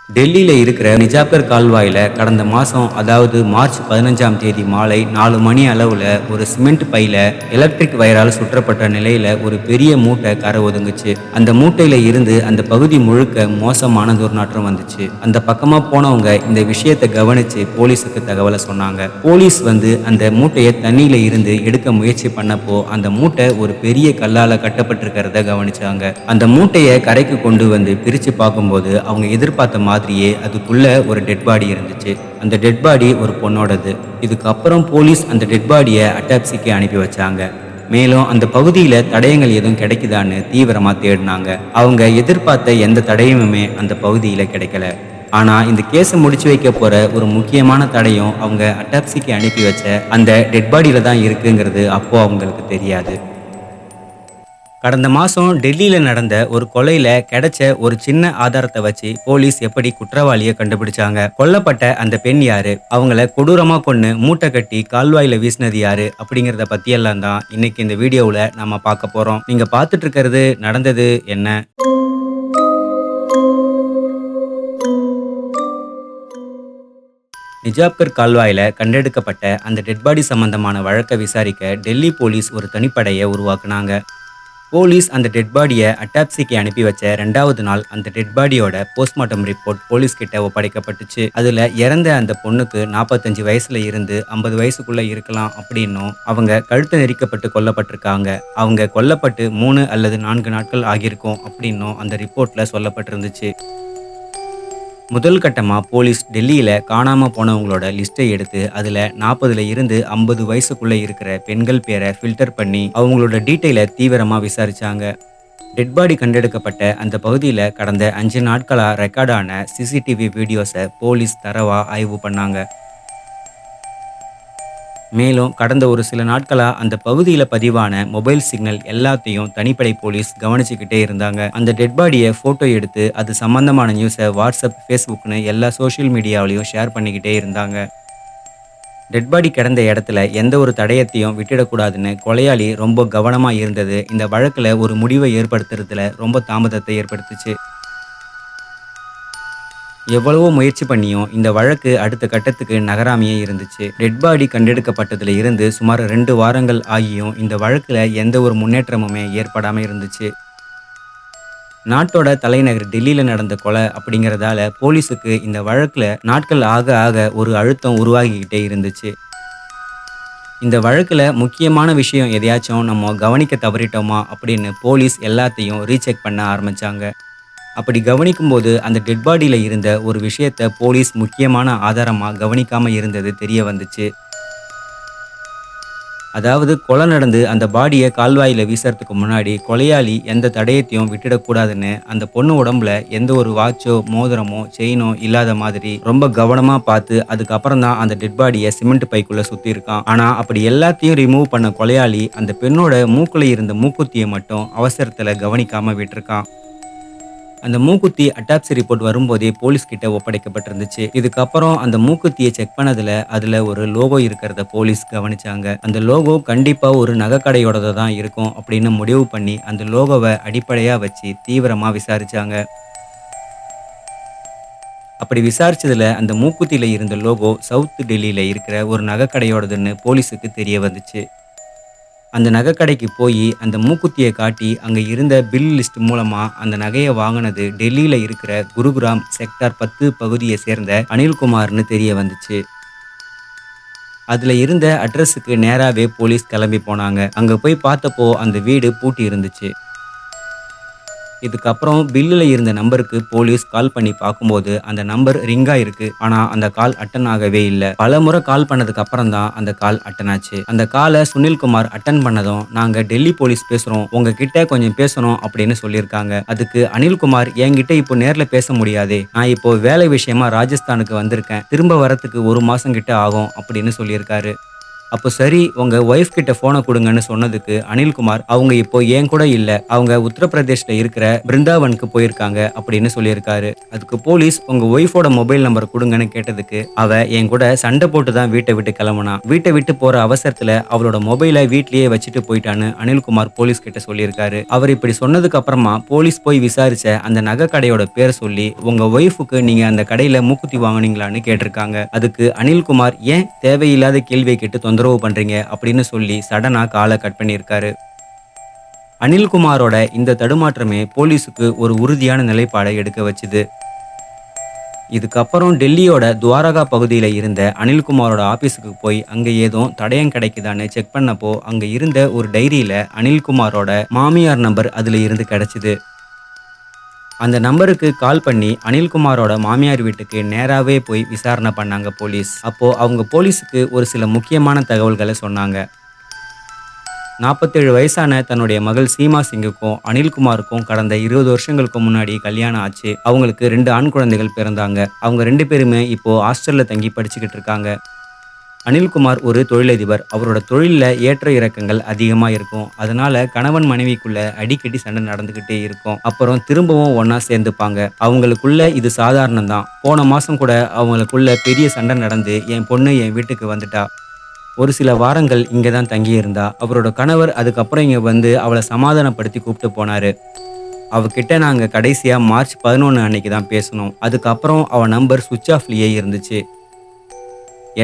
டெல்லியில இருக்கிற நிஜாப்கர் கால்வாயில கடந்த மாசம் அதாவது மார்ச் 15ஆம் தேதி மாலை 4 மணி அளவுல ஒரு சிமெண்ட் பையில எலக்ட்ரிக் வயரால் சுற்றப்பட்ட நிலையில ஒரு பெரிய மூட்டை கரை ஒதுங்குச்சு. அந்த மூட்டையில இருந்து அந்த பகுதி முழுக்க மோசமான துர்நாற்றம் வந்துச்சு. அந்த பக்கமா போனவங்க இந்த விஷயத்தை கவனிச்சு போலீஸுக்கு தகவலை சொன்னாங்க. போலீஸ் வந்து அந்த மூட்டையை தண்ணியில இருந்து எடுக்க முயற்சி பண்ணப்போ அந்த மூட்டை ஒரு பெரிய கல்லால கட்டப்பட்டிருக்கிறத கவனிச்சாங்க. அந்த மூட்டையை கரைக்கு கொண்டு வந்து பிரிச்சு பார்க்கும்போது அவங்க எதிர்பார்த்த மாதிரியே அதுக்குள்ள ஒரு டெட் பாடி இருந்துச்சு. அந்த டெட் பாடி ஒரு பொண்ணோடது. இதுக்கப்புறம் போலீஸ் அந்த டெட் பாடியை அட்டாப்சிக்கு அனுப்பி வச்சாங்க. மேலும் அந்த பகுதியில தடயங்கள் எதுவும் கிடைக்குதான்னு தீவிரமா தேடினாங்க. அவங்க எதிர்பார்த்த எந்த தடயமுமே அந்த பகுதியில கிடைக்கல. ஆனா இந்த கேஸை முடிச்சு வைக்க போற ஒரு முக்கியமான தடயம் அவங்க அட்டாப்சிக்கு அனுப்பி வச்ச அந்த டெட் பாடியில தான் இருக்குங்கிறது அப்போ அவங்களுக்கு தெரியாது. கடந்த மாசம் டெல்லியில நடந்த ஒரு கொலையில கிடைச்ச ஒரு சின்ன ஆதாரத்தை வச்சு போலீஸ் எப்படி குற்றவாளியை கண்டுபிடிச்சாங்க? கொல்லப்பட்ட அந்த பெண் யாரு? அவங்கள கொடூரமா கொன்னு மூட்டை கட்டி கால்வாயில வீசினது யாரு? அப்படிங்கறத பத்தி எல்லாம் தான் இன்னைக்கு இந்த வீடியோவுல நம்ம பார்க்க போறோம். நீங்க பார்த்துட்டு இருக்கிறது நடந்தது என்ன? நிஜாப்கர் கால்வாயில கண்டெடுக்கப்பட்ட அந்த டெட் பாடி சம்பந்தமான வழக்கை விசாரிக்க டெல்லி போலீஸ் ஒரு தனிப்படையை உருவாக்குனாங்க. போலீஸ் அந்த டெட் பாடியை அட்டாப்சிக்கு அனுப்பி வச்ச 2வது நாள் அந்த டெட் பாடியோட போஸ்ட்மார்ட்டம் ரிப்போர்ட் போலீஸ் கிட்ட ஒப்படைக்கப்பட்டுச்சு. அதுல இறந்த அந்த பொண்ணுக்கு 45 வயசுல இருந்து 50 வயசுக்குள்ள இருக்கலாம் அப்படின்னும், அவங்க கழுத்து நெரிக்கப்பட்டு கொல்லப்பட்டிருக்காங்க. அவங்க கொல்லப்பட்டு 3 அல்லது 4 நாட்கள் ஆகியிருக்கும் அப்படின்னும் அந்த ரிப்போர்ட்ல சொல்லப்பட்டிருந்துச்சு. முதல் கட்டமா போலீஸ் டெல்லியில காணாம போனவங்களோட லிஸ்ட்டை எடுத்து அதுல 40ல இருந்து 50 வயசுக்குள்ள இருக்கிற பெண்கள் பேரை ஃபில்டர் பண்ணி அவங்களோட டீட்டெயிலை தீவிரமா விசாரிச்சாங்க. டெட் பாடி கண்டெடுக்கப்பட்ட அந்த பகுதியில கடந்த 5 நாட்களா ரெக்கார்டான சிசிடிவி வீடியோஸை போலீஸ் தரவா ஆய்வு பண்ணாங்க. மேலும் கடந்த ஒரு சில நாட்களா அந்த பகுதியில பதிவான மொபைல் சிக்னல் எல்லாத்தையும் தனிப்படை போலீஸ் கவனிச்சுக்கிட்டே இருந்தாங்க. அந்த டெட் பாடியை போட்டோ எடுத்து அது சம்பந்தமான நியூஸை வாட்ஸ்அப், ஃபேஸ்புக்னு எல்லா சோஷியல் மீடியாவிலையும் ஷேர் பண்ணிக்கிட்டே இருந்தாங்க. டெட் பாடி கிடந்த இடத்துல எந்த ஒரு தடயத்தையும் விட்டுடக்கூடாதுன்னு கொலையாளி ரொம்ப கவனமா இருந்தது இந்த வழக்குல ஒரு முடிவை ஏற்படுத்துறதுல ரொம்ப தாமதத்தை ஏற்படுத்துச்சு. எவ்வளவோ முயற்சி பண்ணியும் இந்த வழக்கு அடுத்த கட்டத்துக்கு நகராமையே இருந்துச்சு. டெட் பாடி கண்டெடுக்கப்பட்டதுல இருந்து சுமார் 2 வாரங்கள் ஆகியும் இந்த வழக்குல எந்த ஒரு முன்னேற்றமுமே ஏற்படாம இருந்துச்சு. நாட்டோட தலைநகர் டெல்லியில நடந்த கொலை அப்படிங்கறதால போலீஸுக்கு இந்த வழக்குல நாட்கள் ஆக ஆக ஒரு அழுத்தம் உருவாகிக்கிட்டே இருந்துச்சு. இந்த வழக்குல முக்கியமான விஷயம் எதையாச்சும் நம்ம கவனிக்க தவறிட்டோமா அப்படின்னு போலீஸ் எல்லாத்தையும் ரீசெக் பண்ண ஆரம்பிச்சாங்க. அப்படி கவனிக்கும்போது அந்த டெட் பாடியில இருந்த ஒரு விஷயத்த போலீஸ் முக்கியமான ஆதாரமா கவனிக்காம இருந்தது தெரிய வந்துச்சு. அதாவது கொலை நடந்து அந்த பாடியை கால்வாயில வீசறதுக்கு முன்னாடி கொலையாளி எந்த தடயத்தையும் விட்டுடக்கூடாதுன்னு அந்த பொண்ணு உடம்புல எந்த ஒரு வாட்சோ, மோதிரமோ, செயினோ இல்லாத மாதிரி ரொம்ப கவனமா பார்த்து அதுக்கப்புறம் தான் அந்த டெட் பாடியை சிமெண்ட் பைக்குள்ள சுத்தி இருக்கான். ஆனா அப்படி எல்லாத்தையும் ரிமூவ் பண்ண கொலையாளி அந்த பெண்ணோட மூக்குல இருந்த மூக்குத்தியை மட்டும் அவசரத்துல கவனிக்காம விட்டிருக்கான். அந்த மூக்குத்தி அட்டாப்சி ரிப்போர்ட் வரும்போதே போலீஸ் கிட்ட ஒப்படைக்கப்பட்டிருந்துச்சு. இதுக்கப்புறம் அந்த மூக்குத்தியை செக் பண்ணதுல அதுல ஒரு லோகோ இருக்கிறத போலீஸ் கவனிச்சாங்க. அந்த லோகோ கண்டிப்பா ஒரு நகைக்கடையோடது தான் இருக்கும் அப்படின்னு முடிவு பண்ணி அந்த லோகோவை அடிப்படையா வச்சு தீவிரமா விசாரிச்சாங்க. அப்படி விசாரிச்சதுல அந்த மூக்குத்தியில இருந்த லோகோ சவுத் டெல்லியில இருக்கிற ஒரு நகைக்கடையோடதுன்னு போலீஸுக்கு தெரிய வந்துச்சு. அந்த நகைக்கடைக்கு போய் அந்த மூக்குத்தியை காட்டி அங்க இருந்த பில் லிஸ்ட் மூலமா அந்த நகையை வாங்கினது டெல்லியில இருக்கிற குருகிராம் செக்டார் 10 பகுதியை சேர்ந்த அனில்குமார்னு தெரிய வந்துச்சு. அதுல இருந்த அட்ரஸுக்கு நேராவே போலீஸ் கிளம்பி போனாங்க. அங்க போய் பார்த்தப்போ அந்த வீடு பூட்டி இருந்துச்சு. இதுக்கப்புறம் பில்லுல இருந்த நம்பருக்கு போலீஸ் கால் பண்ணி பார்க்கும்போது அந்த நம்பர் ரிங் ஆயிருக்கு. ஆனா அந்த கால் அட்டன் ஆகவே இல்ல. பலமுறை கால் பண்ணதுக்கு அப்புறம் தான் அந்த கால் அட்டன் ஆச்சு. அந்த காலை சுனில்குமார் அட்டன் பண்ணதும், நாங்க டெல்லி போலீஸ் பேசுறோம், உங்ககிட்ட கொஞ்சம் பேசணும் அப்படின்னு சொல்லியிருக்காங்க. அதுக்கு அனில்குமார், என்கிட்ட இப்போ நேர்ல பேச முடியாதே, நான் இப்போ வேலை விஷயமா ராஜஸ்தானுக்கு வந்திருக்கேன், திரும்ப வரத்துக்கு 1 மாசம் கிட்ட ஆகும் அப்படின்னு சொல்லியிருக்காரு. அப்போ சரி உங்க ஒய்ஃப் கிட்ட போனை கொடுங்கன்னு சொன்னதுக்கு அனில்குமார் அவங்க இப்போ என் கூட இல்ல, அவங்க உத்தரப்பிரதேஷ்ல இருக்கிற பிருந்தாவனுக்கு போயிருக்காங்க அப்படின்னு சொல்லியிருக்காரு. அதுக்கு போலீஸ் உங்க ஒய்ஃபோட மொபைல் நம்பர் கொடுங்கன்னு கேட்டதுக்கு அவ என் கூட சண்டை போட்டு தான் வீட்டை விட்டு கிளம்புனா, வீட்டை விட்டு போற அவசரத்துல அவளோட மொபைலை வீட்லயே வச்சுட்டு போயிட்டான்னு அனில்குமார் போலீஸ் கிட்ட சொல்லியிருக்காரு. அவர் இப்படி சொன்னதுக்கு அப்புறமா போலீஸ் போய் விசாரிச்ச அந்த நகை கடையோட பேரை சொல்லி உங்க ஒய்ஃபுக்கு நீங்க அந்த கடையில மூக்குத்தி வாங்குனீங்களான்னு கேட்டிருக்காங்க. அதுக்கு அனில்குமார் ஏன் தேவையில்லாத கேள்வியை கேட்டு தொந்தரவு பண்றீங்க அப்படின்னு சொல்லி சடனா காலை கட் பண்ணியிருக்காரு. அனில்குமாரோட இந்த தடுமாற்றமே போலீஸுக்கு ஒரு உறுதியான நிலைப்பாடை எடுக்க வச்சுது. இதுக்கப்புறம் டெல்லியோட துவாரகா பகுதியில் இருந்த அனில்குமாரோட ஆபீஸுக்கு போய் அங்க ஏதும் தடயம் கிடைக்குதான்னு செக் பண்ணப்போ அங்க இருந்த ஒரு டைரியில அனில்குமாரோட மாமியார் நம்பர் அதுல இருந்து கிடைச்சிது. அந்த நம்பருக்கு கால் பண்ணி அனில்குமாரோட மாமியார் வீட்டுக்கு நேராவே போய் விசாரணை பண்ணாங்க போலீஸ். அப்போ அவங்க போலீஸுக்கு ஒரு சில முக்கியமான தகவல்களை சொன்னாங்க. 47 வயசான தன்னுடைய மகள் சீமா சிங்குக்கும் அனில்குமாருக்கும் கடந்த 20 வருஷங்களுக்கு முன்னாடி கல்யாணம் ஆச்சு. அவங்களுக்கு 2 ஆண் குழந்தைகள் பிறந்தாங்க. அவங்க 2 பேருமே இப்போ ஹாஸ்டல்ல தங்கி படிச்சுக்கிட்டு இருக்காங்க. அனில்குமார் ஒரு தொழிலதிபர். அவரோட தொழில்ல ஏற்ற இறக்கங்கள் அதிகமா இருக்கும். அதனால கணவன் மனைவிக்குள்ள அடிக்கடி சண்டை நடந்துகிட்டே இருக்கும். அப்புறம் திரும்பவும் ஒண்ணா சேர்ந்துப்பாங்க. அவங்களுக்குள்ள இது சாதாரணம் தான். போன மாசம் கூட அவங்களுக்குள்ள பெரிய சண்டை நடந்து என் பொண்ணு என் வீட்டுக்கு வந்துட்டா. ஒரு சில வாரங்கள் இங்க தான் தங்கி இருந்தா. அவரோட கணவர் அதுக்கப்புறம் இங்க வந்து அவளை சமாதானப்படுத்தி கூப்பிட்டு போனாரு. அவகிட்ட நாங்க கடைசியா மார்ச் 11 அன்னைக்கு தான் பேசணும். அதுக்கப்புறம் அவ நம்பர் சுவிட்ச் ஆஃப்லயே இருந்துச்சு.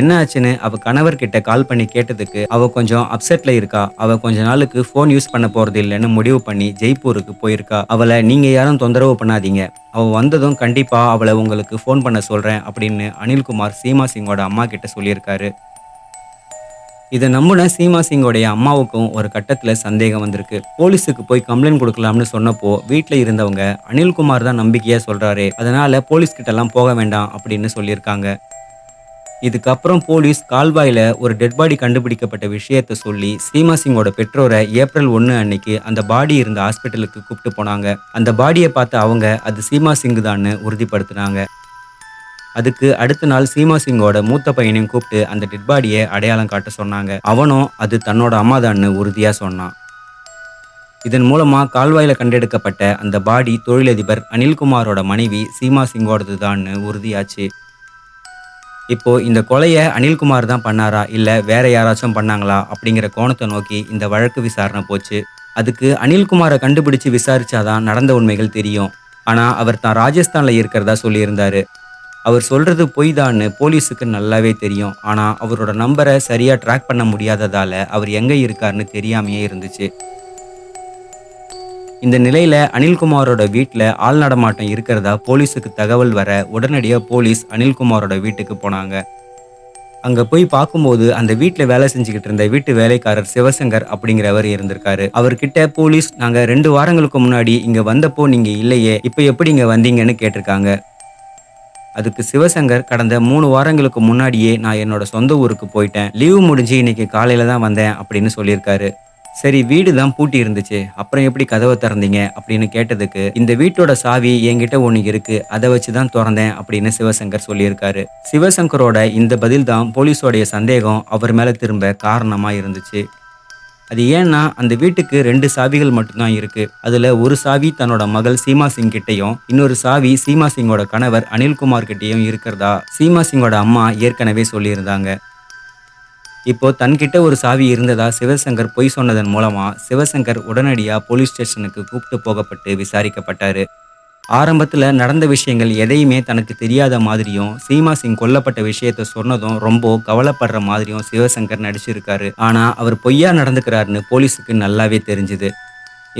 என்ன ஆச்சுன்னு அவ கணவர் கிட்ட கால் பண்ணி கேட்டதுக்கு அவ கொஞ்சம் அப்செட்ல இருக்கா. அவ கொஞ்ச நாளுக்கு போன் யூஸ் பண்ண போறது இல்லைன்னு முடிவு பண்ணி ஜெய்ப்பூருக்கு போயிருக்கா. அவளை நீங்க யாரும் தொந்தரவு பண்ணாதீங்க. அவ வந்ததும் கண்டிப்பா அவளை உங்களுக்கு போன் பண்ண சொல்றேன் அப்படின்னு அனில்குமார் சீமா சிங்கோட அம்மா கிட்ட சொல்லியிருக்காரு. இதை நம்புன சீமா சிங்கோடைய அம்மாவுக்கும் ஒரு கட்டத்துல சந்தேகம் வந்திருக்கு. போலீஸுக்கு போய் கம்ப்ளைண்ட் கொடுக்கலாம்னு சொன்னப்போ வீட்டுல இருந்தவங்க அனில்குமார் தான் நம்பிக்கையா சொல்றாரு, அதனால போலீஸ் கிட்ட எல்லாம் போக வேண்டாம் அப்படின்னு சொல்லியிருக்காங்க. இதுக்கப்புறம் போலீஸ் கால்வாயில ஒரு டெட் பாடி கண்டுபிடிக்கப்பட்ட விஷயத்த சொல்லி சீமா சிங்கோட பெற்றோரை ஏப்ரல் 1 அன்னைக்கு அந்த பாடி இருந்த ஹாஸ்பிட்டலுக்கு கூப்பிட்டு போனாங்க. அந்த பாடியை பார்த்து அவங்க அது சீமா சிங் தான்னு உறுதிப்படுத்தினாங்க. அதுக்கு அடுத்த நாள் சீமா சிங்கோட மூத்த பையனையும் கூப்பிட்டு அந்த டெட் பாடியை அடையாளம் காட்ட சொன்னாங்க. அவனும் அது தன்னோட அம்மாதான்னு உறுதியா சொன்னான். இதன் மூலமா கால்வாயில கண்டெடுக்கப்பட்ட அந்த பாடி தொழிலதிபர் அனில்குமாரோட மனைவி சீமா சிங்கோடது தான்னு உறுதியாச்சு. இப்போ இந்த கொலையை அனில்குமார் தான் பண்ணாரா இல்ல வேற யாராச்சும் பண்ணாங்களா அப்படிங்கிற கோணத்தை நோக்கி இந்த வழக்கு விசாரணை போச்சு. அதுக்கு அனில்குமாரை கண்டுபிடிச்சு விசாரிச்சாதான் நடந்த உண்மைகள் தெரியும். ஆனா அவர் தான் ராஜஸ்தான்ல இருக்கிறதா சொல்லியிருந்தாரு. அவர் சொல்றது பொய் தான்னு போலீஸுக்கு நல்லாவே தெரியும். ஆனா அவரோட நம்பரை சரியா ட்ராக் பண்ண முடியாததால அவர் எங்க இருக்காருன்னு தெரியாமையே இருந்துச்சு. இந்த நிலையில அனில்குமாரோட வீட்டுல ஆள் நடமாட்டம் இருக்கிறதா போலீஸுக்கு தகவல் வர உடனடியா போலீஸ் அனில்குமாரோட வீட்டுக்கு போனாங்க. அங்க போய் பார்க்கும்போது அந்த வீட்டுல வேலை செஞ்சுக்கிட்டு இருந்த வீட்டு வேலைக்காரர் சிவசங்கர் அப்படிங்கிறவர் இருந்திருக்காரு. அவர்கிட்ட போலீஸ் நாங்க 2 வாரங்களுக்கு முன்னாடி இங்க வந்தப்போ நீங்க இல்லையே, இப்ப எப்படி இங்க வந்தீங்கன்னு கேட்டிருக்காங்க. அதுக்கு சிவசங்கர் கடந்த 3 வாரங்களுக்கு முன்னாடியே நான் என்னோட சொந்த ஊருக்கு போயிட்டேன், லீவு முடிஞ்சு இன்னைக்கு காலையில தான் வந்தேன் அப்படின்னு சொல்லியிருக்காரு. சரி வீடு தான் பூட்டி இருந்துச்சு, அப்புறம் எப்படி கதவை திறந்தீங்க அப்படின்னு கேட்டதுக்கு இந்த வீட்டோட சாவி என்கிட்ட ஒன்று இருக்கு, அதை வச்சு தான் திறந்தேன் அப்படின்னு சிவசங்கர் சொல்லியிருக்காரு. சிவசங்கரோட இந்த பதில் தான் போலீஸோடைய சந்தேகம் அவர் மேல திரும்ப காரணமா இருந்துச்சு. அது ஏன்னா அந்த வீட்டுக்கு 2 சாவிகள் மட்டும்தான் இருக்கு. அதுல ஒரு சாவி தன்னோட மகள் சீமா சிங் கிட்டையும் இன்னொரு சாவி சீமா சிங்கோட கணவர் அனில்குமார் கிட்டையும் இருக்கிறதா சீமா சிங்கோட அம்மா ஏற்கனவே சொல்லியிருந்தாங்க. இப்போ தன்கிட்ட ஒரு சாவி இருந்ததா சிவசங்கர் பொய் சொன்னதன் மூலமா சிவசங்கர் உடனடியா போலீஸ் ஸ்டேஷனுக்கு கூப்பிட்டு போகப்பட்டு விசாரிக்கப்பட்டாரு. ஆரம்பத்துல நடந்த விஷயங்கள் எதையுமே தனக்கு தெரியாத மாதிரியும் சீமா சிங் கொல்லப்பட்ட விஷயத்த சொன்னதும் ரொம்ப கவலைப்படுற மாதிரியும் சிவசங்கர் நடிச்சிருக்காரு. ஆனா அவர் பொய்யா நடந்துக்கிறாருன்னு போலீஸுக்கு நல்லாவே தெரிஞ்சுது.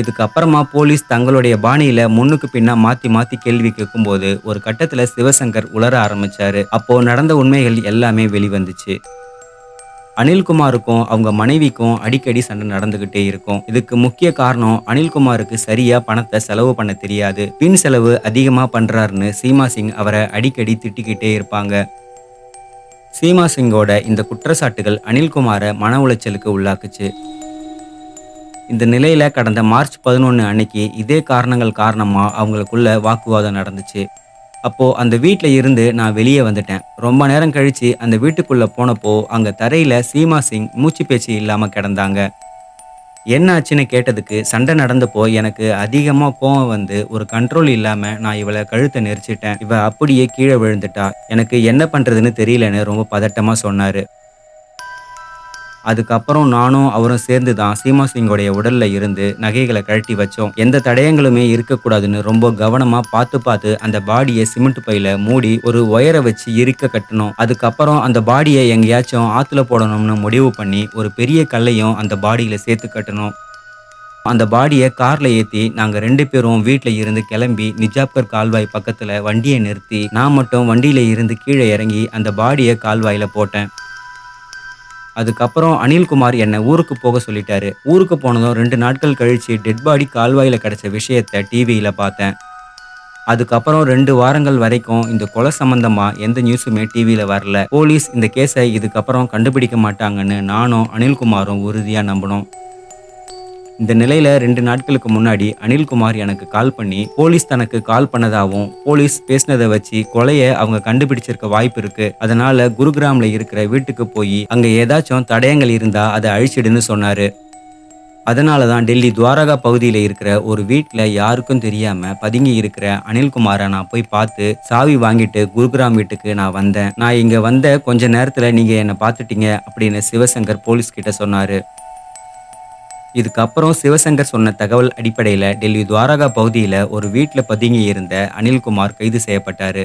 இதுக்கப்புறமா போலீஸ் தங்களுடைய பாணியில முன்னுக்கு பின்னா மாத்தி மாத்தி கேள்வி கேட்கும்போது ஒரு கட்டத்துல சிவசங்கர் உளர ஆரம்பிச்சாரு. அப்போ நடந்த உண்மைகள் எல்லாமே வெளிவந்துச்சு. அனில்குமாருக்கும் அவங்க மனைவிக்கும் அடிக்கடி சண்டை நடந்துகிட்டே இருக்கும். இதுக்கு முக்கிய காரணம் அனில்குமாருக்கு சரியா பணத்தை செலவு பண்ண தெரியாது, பின் செலவு அதிகமா பண்றாருன்னு சீமா சிங் அவரை அடிக்கடி திட்டிக்கிட்டே இருப்பாங்க. சீமா சிங்கோட இந்த குற்றச்சாட்டுகள் அனில்குமாரை மன உளைச்சலுக்கு உள்ளாக்குச்சு. இந்த நிலையில கடந்த மார்ச் 11 அன்னைக்கு இதே காரணங்கள் காரணமா அவங்களுக்குள்ள வாக்குவாதம் நடந்துச்சு. அப்போ அந்த வீட்ல இருந்து நான் வெளியே வந்துட்டேன். ரொம்ப நேரம் கழிச்சு அந்த வீட்டுக்குள்ள போனப்போ, அங்க தரையில சீமா சிங் மூச்சு பேச்சு இல்லாம கிடந்தாங்க. என்ன ஆச்சுன்னு கேட்டதுக்கு, சண்டை நடந்தப்போ எனக்கு அதிகமா கோவம் வந்து, ஒரு கண்ட்ரோல் இல்லாம நான் இவள கழுத்த நெரிச்சுட்டேன். இவ அப்படியே கீழ விழுந்துட்டா. எனக்கு என்ன பண்றதுன்னு தெரியலன்னு ரொம்ப பதட்டமா சொன்னாரு. அதுக்கப்புறம் நானும் அவரும் சேர்ந்து தான் சீமா சிங்கோடைய உடல்ல இருந்து நகைகள கழட்டி வச்சோம். எந்த தடயங்களுமே இருக்கக்கூடாதுன்னு ரொம்ப கவனமா பார்த்து பார்த்து அந்த பாடிய சிமெண்ட் பையில மூடி ஒரு ஒயர வச்சு இறுக்க கட்டுனோம். அதுக்கப்புறம் அந்த பாடிய எங்கேயாச்சும் ஆத்துல போடணும்னு முடிவு பண்ணி ஒரு பெரிய கல்லையும் அந்த பாடியில சேர்த்து கட்டுனோம். அந்த பாடிய கார்ல ஏத்தி நாங்க 2 பேரும் வீட்ல இருந்து கிளம்பி நிஜாப்கர் கால்வாய் பக்கத்துல வண்டிய நிறுத்தி, நான் மட்டும் வண்டியில இருந்து கீழ இறங்கி அந்த பாடிய கால்வாயில போட்டேன். அதுக்கப்புறம் அனில்குமார் என்ன ஊருக்கு போக சொல்லிட்டாரு. ஊருக்கு போனதும் 2 நாட்கள் கழிச்சு டெட் பாடி கால்வாயில கிடைச்ச விஷயத்த டிவியில பார்த்தேன். அதுக்கப்புறம் 2 வாரங்கள் வரைக்கும் இந்த கொலை சம்பந்தமா எந்த நியூஸுமே டிவியில வரல. போலீஸ் இந்த கேஸ இதுக்கப்புறம் கண்டுபிடிக்க மாட்டாங்கன்னு நானும் அனில்குமாரும் உறுதியா நம்பினோம். இந்த நிலையில 2 நாட்களுக்கு முன்னாடி அனில்குமார் எனக்கு கால் பண்ணி, போலீஸ் தனக்கு கால் பண்ணதாவும், போலீஸ் பேசினத வச்சு கொலைய அவங்க கண்டுபிடிச்சிருக்க வாய்ப்பு இருக்கு. அதனால குருகிராம்ல இருக்கிற வீட்டுக்கு போயி, அங்க ஏதாச்சும் தடயங்கள் இருந்தா அத அழிச்சிடுன்னு சொன்னாரு. அதனால தான் டெல்லி துவாரகா பகுதியில இருக்கிற ஒரு வீட்ல யாருக்கும் தெரியாம பதுங்கி இருக்கிற அனில்குமார நான் போய் பார்த்து, சாவி வாங்கிட்டு குருகிராம் வீட்டுக்கு நான் வந்தேன். நான் இங்க வந்த கொஞ்ச நேரத்துல நீங்க என்ன பார்த்துட்டீங்க அப்படின்னு சிவசங்கர் போலீஸ் கிட்ட சொன்னாரு. இதுக்கப்புறம் சிவசங்கர் சொன்ன தகவல் அடிப்படையில டெல்லி துவாரகா பகுதியில ஒரு வீட்ல பதுங்கி இருந்த அனில்குமார் கைது செய்யப்பட்டாரு.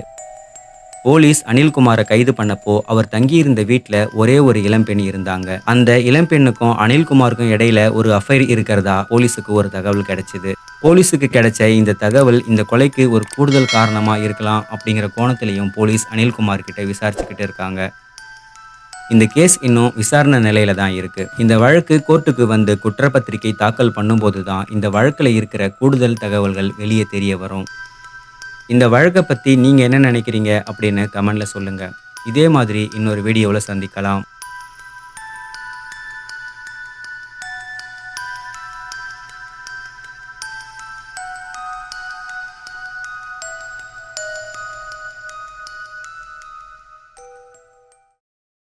போலீஸ் அனில்குமாரை கைது பண்ணப்போ அவர் தங்கியிருந்த வீட்ல ஒரே ஒரு இளம்பெண் இருந்தாங்க. அந்த இளம்பெண்ணுக்கும் அனில்குமாருக்கும் இடையில ஒரு அஃபைர் இருக்கிறதா போலீஸுக்கு ஒரு தகவல் கிடைச்சது. போலீஸுக்கு கிடைச்ச இந்த தகவல் இந்த கொலைக்கு ஒரு கூடுதல் காரணமா இருக்கலாம் அப்படிங்கிற கோணத்திலையும் போலீஸ் அனில்குமார் கிட்ட விசாரிச்சுக்கிட்டு இருக்காங்க. இந்த கேஸ் இன்னும் விசாரணை நிலையில தான் இருக்கு. இந்த வழக்கு கோர்ட்டுக்கு வந்து குற்றப்பத்திரிகை தாக்கல் பண்ணும்போது தான் இந்த வழக்குல இருக்கிற கூடுதல் தகவல்கள் வெளியே தெரிய வரும். இந்த வழக்க பத்தி நீங்க என்ன நினைக்கிறீங்க அப்படின்னு கமெண்ட்ல சொல்லுங்க. இதே மாதிரி இன்னொரு வீடியோல சந்திக்கலாம்.